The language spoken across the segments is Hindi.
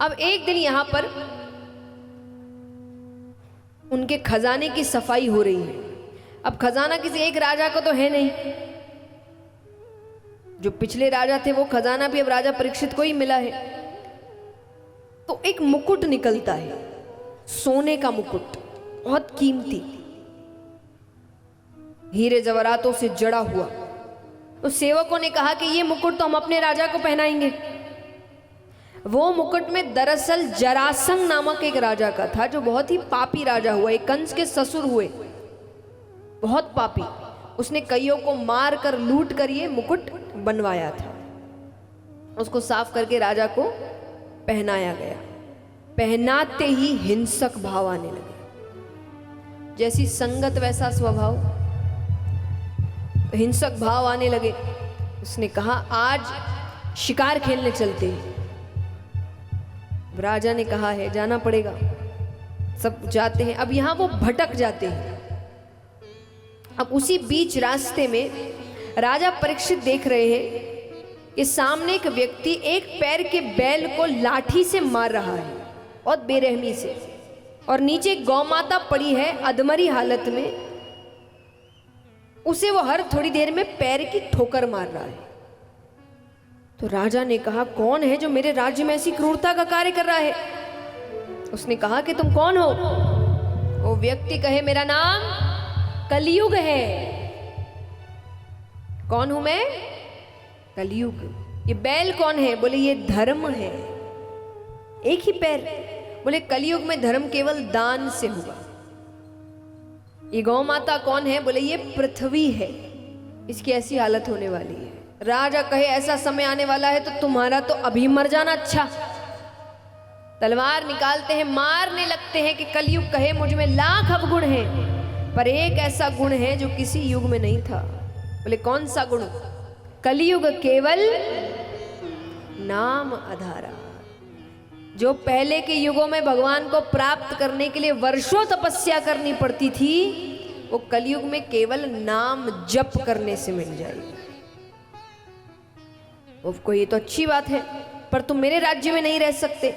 अब एक दिन यहां पर उनके खजाने की सफाई हो रही है। अब खजाना किसी एक राजा को तो है नहीं, जो पिछले राजा थे वो खजाना भी अब राजा परीक्षित को ही मिला है। तो एक मुकुट निकलता है, सोने का मुकुट, बहुत कीमती, हीरे जवाहरातों से जड़ा हुआ। तो सेवकों ने कहा कि ये मुकुट तो हम अपने राजा को पहनाएंगे। वो मुकुट में दरअसल जरासंध नामक एक राजा का था, जो बहुत ही पापी राजा हुआ, एक कंस के ससुर हुए, बहुत पापी। उसने कईयों को मार कर लूट कर ये मुकुट बनवाया था। उसको साफ करके राजा को पहनाया गया। पहनाते ही हिंसक भाव आने लगे, जैसी संगत वैसा स्वभाव, हिंसक भाव आने लगे। उसने कहा आज शिकार खेलने चलते हैं। राजा ने कहा है जाना पड़ेगा, सब जाते हैं। अब यहां वो भटक जाते हैं। अब उसी बीच रास्ते में राजा परीक्षित देख रहे हैं कि सामने एक व्यक्ति एक पैर के बैल को लाठी से मार रहा है, और बेरहमी से, और नीचे गौ माता पड़ी है अधमरी हालत में, उसे वो हर थोड़ी देर में पैर की ठोकर मार रहा है। तो राजा ने कहा कौन है जो मेरे राज्य में ऐसी क्रूरता का कार्य कर रहा है? उसने कहा कि तुम कौन हो? वो व्यक्ति कहे मेरा नाम कलयुग है। कौन हूं मैं? कलयुग। ये बैल कौन है? बोले ये धर्म है, एक ही पैर। बोले कलयुग में धर्म केवल दान से होगा। ये गौ माता कौन है? बोले ये पृथ्वी है, इसकी ऐसी हालत होने वाली है। राजा कहे ऐसा समय आने वाला है तो तुम्हारा तो अभी मर जाना अच्छा। तलवार निकालते हैं, मारने लगते हैं कि कलयुग कहे मुझ में लाख अवगुण हैं, पर एक ऐसा गुण है जो किसी युग में नहीं था। बोले कौन सा गुण? कलयुग केवल नाम आधारा। जो पहले के युगों में भगवान को प्राप्त करने के लिए वर्षों तपस्या करनी पड़ती थी, वो कलयुग में केवल नाम जप करने से मिल जाएगी। उसको ये तो अच्छी बात है, पर तुम मेरे राज्य में नहीं रह सकते।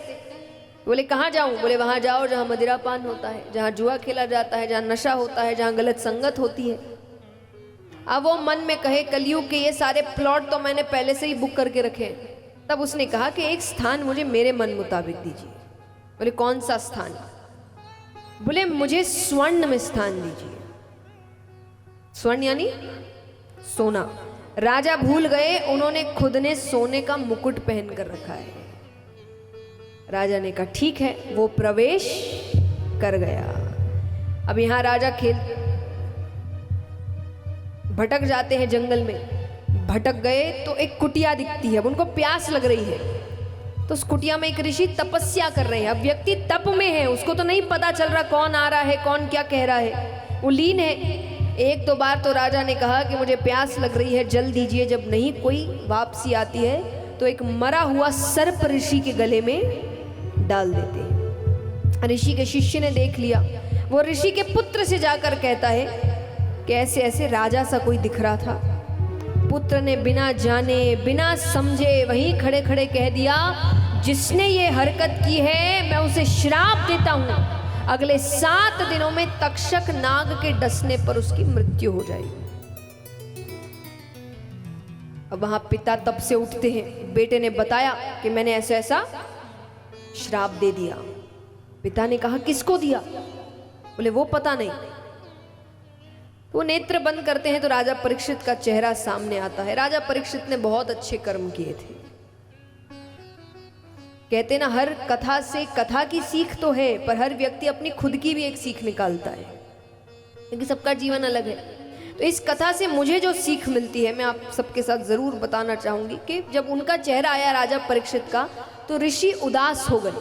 बोले कहाँ जाऊं? बोले वहां जाओ जहां मदिरा पान होता है, जहां जुआ खेला जाता है, जहां नशा होता है, जहां गलत संगत होती है। अब वो मन में कहे कलयुग के ये सारे प्लॉट तो मैंने पहले से ही बुक करके रखे। तब उसने कहा कि एक स्थान मुझे मेरे मन मुताबिक दीजिए। बोले कौन सा स्थान? बोले मुझे स्वर्ण में स्थान दीजिए। स्वर्ण यानी सोना। राजा भूल गए, उन्होंने खुद ने सोने का मुकुट पहन कर रखा है। राजा ने कहा ठीक है, वो प्रवेश कर गया। अब यहां राजा भटक जाते हैं जंगल में। भटक गए तो एक कुटिया दिखती है, अब उनको प्यास लग रही है। तो उस कुटिया में एक ऋषि तपस्या कर रहे हैं। अब व्यक्ति तप में है, उसको तो नहीं पता चल रहा कौन आ रहा है, कौन क्या कह रहा है, वो लीन है। एक दो बार तो राजा ने कहा कि मुझे प्यास लग रही है, जल दीजिए। जब नहीं कोई वापसी आती है तो एक मरा हुआ सर्प ऋषि के गले में डाल देते हैं। ऋषि के शिष्य ने देख लिया, वो ऋषि के पुत्र से जाकर कहता है कि ऐसे ऐसे राजा सा कोई दिख रहा था। पुत्र ने बिना जाने बिना समझे वहीं खड़े खड़े कह दिया, जिसने ये हरकत की है मैं उसे श्राप देता हूं, अगले 7 दिनों में तक्षक नाग के डसने पर उसकी मृत्यु हो जाएगी। अब वहां पिता तब से उठते हैं। बेटे ने बताया कि मैंने ऐसा ऐसा श्राप दे दिया। पिता ने कहा किसको दिया? बोले वो पता नहीं। वो नेत्र बंद करते हैं तो राजा परीक्षित का चेहरा सामने आता है। राजा परीक्षित ने बहुत अच्छे कर्म किए थे। कहते ना हर कथा से कथा की सीख तो है, पर हर व्यक्ति अपनी खुद की भी एक सीख निकालता है, क्योंकि सबका जीवन अलग है। तो इस कथा से मुझे जो सीख मिलती है मैं आप सबके साथ जरूर बताना चाहूंगी कि जब उनका चेहरा आया राजा परीक्षित का तो ऋषि उदास हो गए।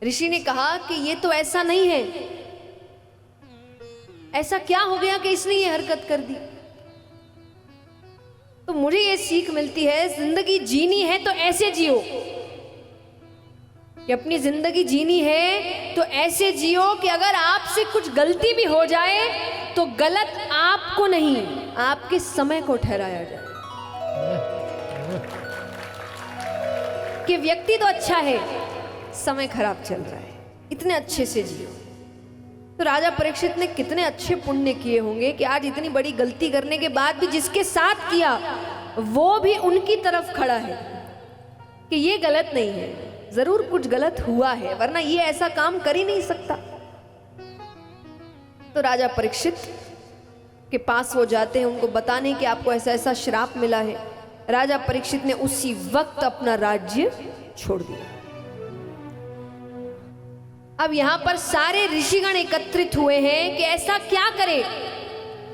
ऋषि ने कहा कि ये तो ऐसा नहीं है, ऐसा क्या हो गया कि इसने ये हरकत कर दी? तो मुझे ये सीख मिलती है, जिंदगी जीनी है तो ऐसे जियो, कि अपनी जिंदगी जीनी है तो ऐसे जियो कि अगर आपसे कुछ गलती भी हो जाए तो गलत आपको नहीं, आपके समय को ठहराया जाए। कि व्यक्ति तो अच्छा है, समय खराब चल रहा है, इतने अच्छे से जियो। तो राजा परीक्षित ने कितने अच्छे पुण्य किए होंगे कि आज इतनी बड़ी गलती करने के बाद भी जिसके साथ किया वो भी उनकी तरफ खड़ा है कि ये गलत नहीं है, जरूर कुछ गलत हुआ है, वरना ये ऐसा काम कर ही नहीं सकता। तो राजा परीक्षित के पास वो जाते हैं उनको बताने कि आपको ऐसा ऐसा श्राप मिला है। राजा परीक्षित ने उसी वक्त अपना राज्य छोड़ दिया। अब यहां पर सारे ऋषिगण एकत्रित हुए हैं कि ऐसा क्या करे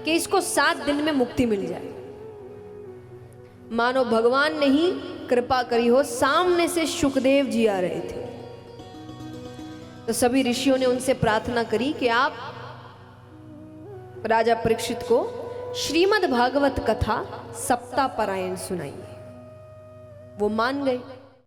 कि इसको 7 दिन में मुक्ति मिल जाए। मानो भगवान ने ही कृपा करी हो, सामने से शुकदेव जी आ रहे थे। तो सभी ऋषियों ने उनसे प्रार्थना करी कि आप राजा परीक्षित को श्रीमद् भागवत कथा सप्ताह पारायण सुनाइए। वो मान गए।